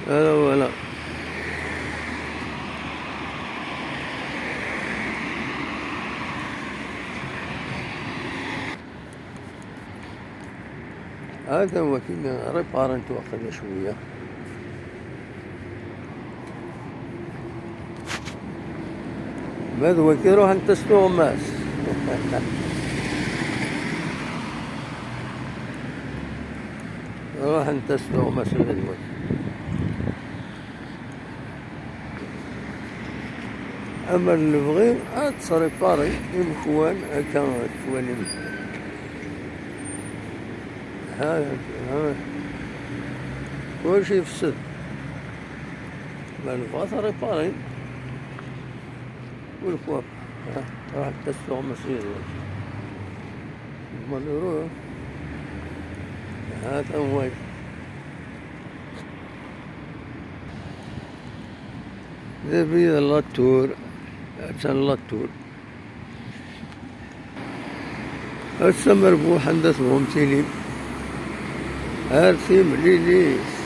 هذا ولا هذا هو كنا ريبارنت واخذ شوية. ماذا هو كي يروح انت ستوماس روح انت ستوماس الوقت. اما اللي بغي تصري باري يمكوان كان كوان هذا كل شي يفسد. ما نبغى تصري باري والكواب راح تستوى مسير ما يروح. هذا هو ذا بيد اللاتور عشان اللاتور السمر بو حندث ممثلين هارثي مليليس